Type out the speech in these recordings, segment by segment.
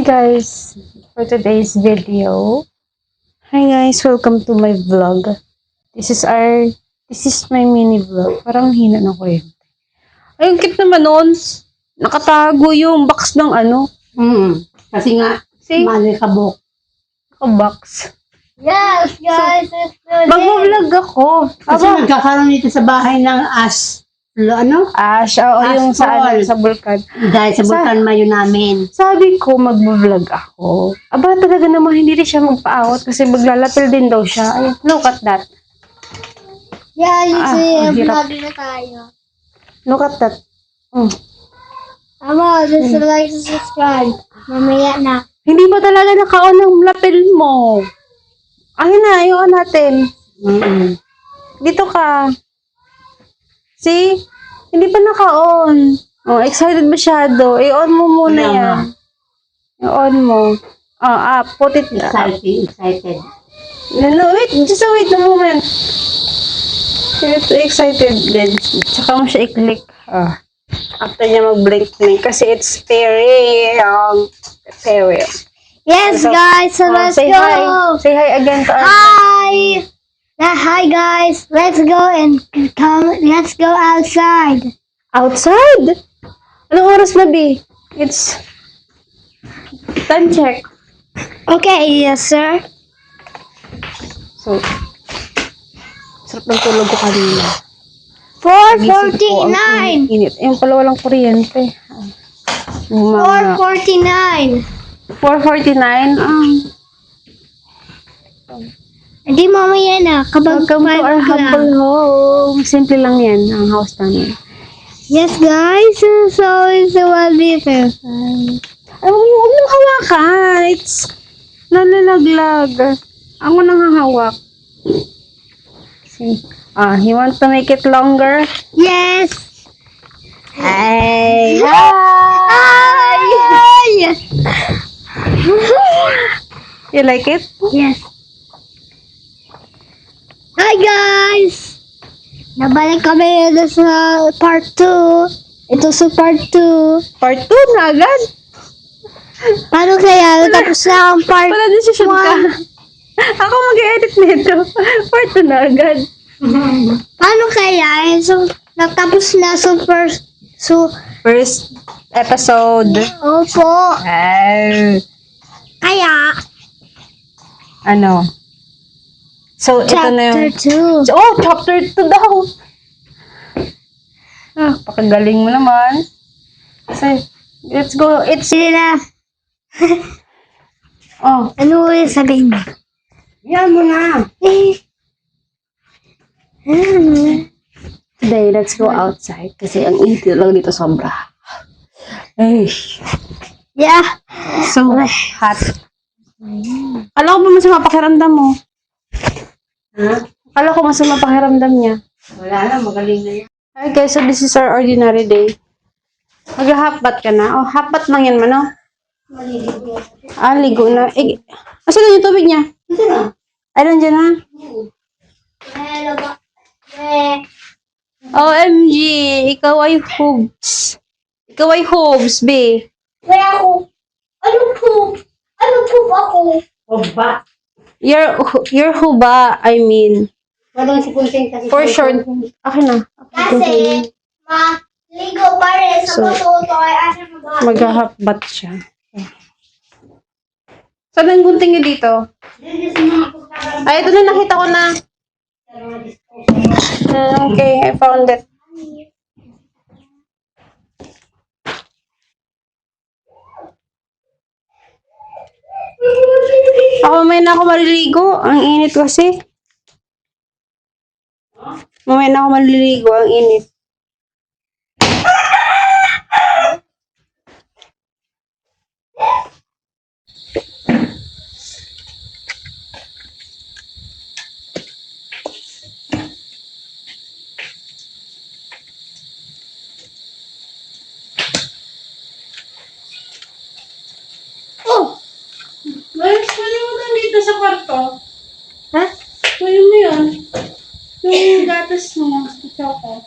Hi guys, for today's video. Hi guys, welcome to my vlog. This is my mini vlog. Parang hina ng kuryente. Ay, ang cute naman nun. Nakatago yung box ng ano. Kasi nga, See? mali kabok. Box. Yes, guys, it's good. Mag-vlog ako. Kasi nagkakaroon dito sa bahay ng ash. Ash, oo, yung sa, Asphalt. sa bulkan. Dahil sa Bulkan Mayo namin. Sabi ko, mag-vlog ako. Aba, talaga naman, hindi rin siya magpaawat kasi maglalatil din daw siya. Ay, look at that. Yeah, you see, ang hirap. vlog na tayo. Look at that. Amo, just like to subscribe. Mamaya na. Hindi ba talaga naka-on ang lapel mo? Ayun na, i-on natin. Dito ka. See? Hindi pa naka-on. Oh, excited masyado. I-on mo muna Wala yan. I-on mo. Put it. Excited. No, wait. Just wait a moment. You're too excited then. Tsaka mo siya i-click. After niya mag-blink-blink. Kasi it's very. Yes, guys, so let's say go. Hi. Say hi again to our Hi. Hi, guys. Let's go and come. Let's go outside. outside. Anong oras na, B? It's time check. Okay, yes, sir. So, sarap ng tulog ko kanina. 4:49. Init. Yung pala walang kuryente. 4:49. 4:49. Hindi mamaya na. Kapag Welcome to 5 our o'clock. humble home. Simple lang yan, ang house namin. Yes, guys. So it's a different. Ay, huwag mong hawakan. It's nalalaglag. Ako nang hahawak. See? You want to make it longer? Yes. Hey! Hi. You like it? Yes. Hi, guys. Nabalik kami na sa part 2. Ito sa part 2. Part 2 na agad? Paano kaya? Tapos na ang part Wala decision ka. 1. Ako mag-edit nito. Part 2 na agad. Paano kaya? So, natapos na sa first. So, First episode. opo. Kaya, Ano? So, ito na chapter yung... 2. Oh, chapter 2 daw. Pakagaling mo naman. Kasi, let's go. It's... Sige na. Oh, Ano yung sabihin mo? Yan mo na. today, let's go outside. Kasi ang init lang dito sobra. Ay, Yeah. so hot. Kala ko ba masama pakiramdam mo? Ha? Kala ko masama pakiramdam niya. Wala na, magaling na yan. Hi guys, so this is our ordinary day. Mag-half-bath ka na? Oh, half-bath lang yan man, oh. Ligo na. Asan na yung tubig niya? Ito na. Ay, nandiyan na. Hello ba? Eh. OMG, ikaw ay hooves. Ikaw ay hooves, be. Kaya ako. Ano po? Ano po ako? O ba? You're huba, I mean. Walang si Kunting kasi. For short. Akin na. Kasi, ligo pa rin sa So, matuto ay asa Mag-half-bath siya. Saan ang gunting niyo dito? Ay, ito na, nakita ko na. Okay, I found it. Mamaya na ako maliligo. Ang init kasi. Mamaya na ako maliligo. Ang init. Pwede mo lang dito sa kwarto. Ha? Pwede mo yun. Yung gatas mo. Ito ko.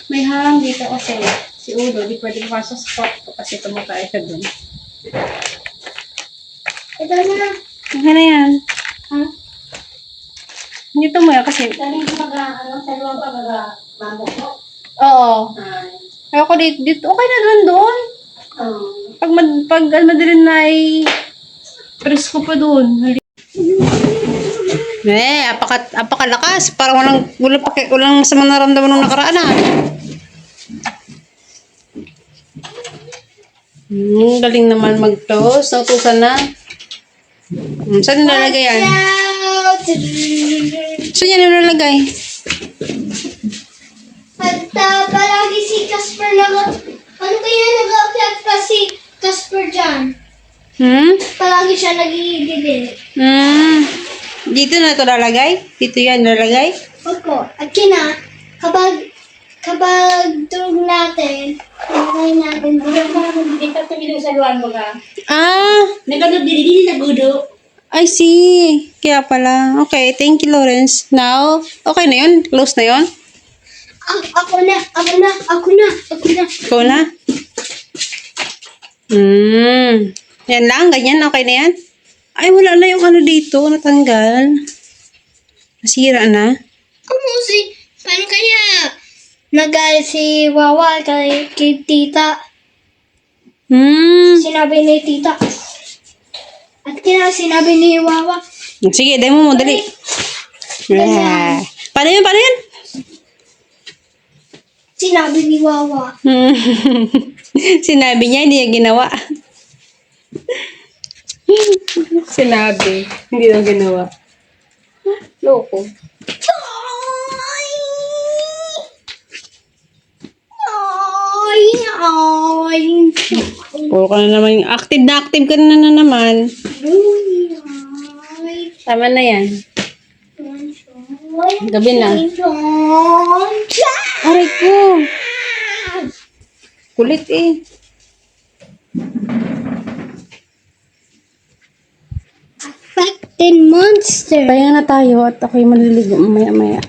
May harang dito kasi. Si Udo, di pwede pasok sa kwarto kasi tumatay siya dun. Ito na. Okay na yan. Ha? Dito mo yan kasi. Dali sa luwang pa, mag-mamok. Oo. Ay. Ayoko dito. Okay na doon. Pag madilim na ay presko pa doon. Apakalakas. Parang walang masamang naramdaman nung nakaraan ah. Galing naman mag-toast. Nautusan na. Saan nilalagay yan? Saan yan nilalagay? At palagi si Casper ano kaya nag-affect pa si Casper dyan? Palagi siya nagigidil. Dito na ito lalagay? Dito yan lalagay? Opo. At kina, kapag tulog natin, nilagay natin dito. Ito tumilong sa luwang mo ka. Nagano dili nagudo. I see. Kaya pala. Okay, thank you, Lawrence. Now, okay na yun? Close na yun? Ako na. Ikaw na? Yan lang? Ganyan? Okay na yan? Ay, wala na yung ano dito. Natanggal. Nasira na. Paano kaya nagalit si Wawa kay tita? Sinabi ni tita. At sinabi ni Wawa. Sige, demo mo. Dali. Yeah. Paano yun? Paano yun? Sinabi ni Wawa. Sinabi niya, hindi niya ginawa. Sinabi, hindi niya ginawa. Loko. Puro ka na naman. Active ka na naman. Tama na yan. Gabi na. Aray ko. Kulit eh. Affected monster. Kaya na tayo at ako'y maliligo maya-maya.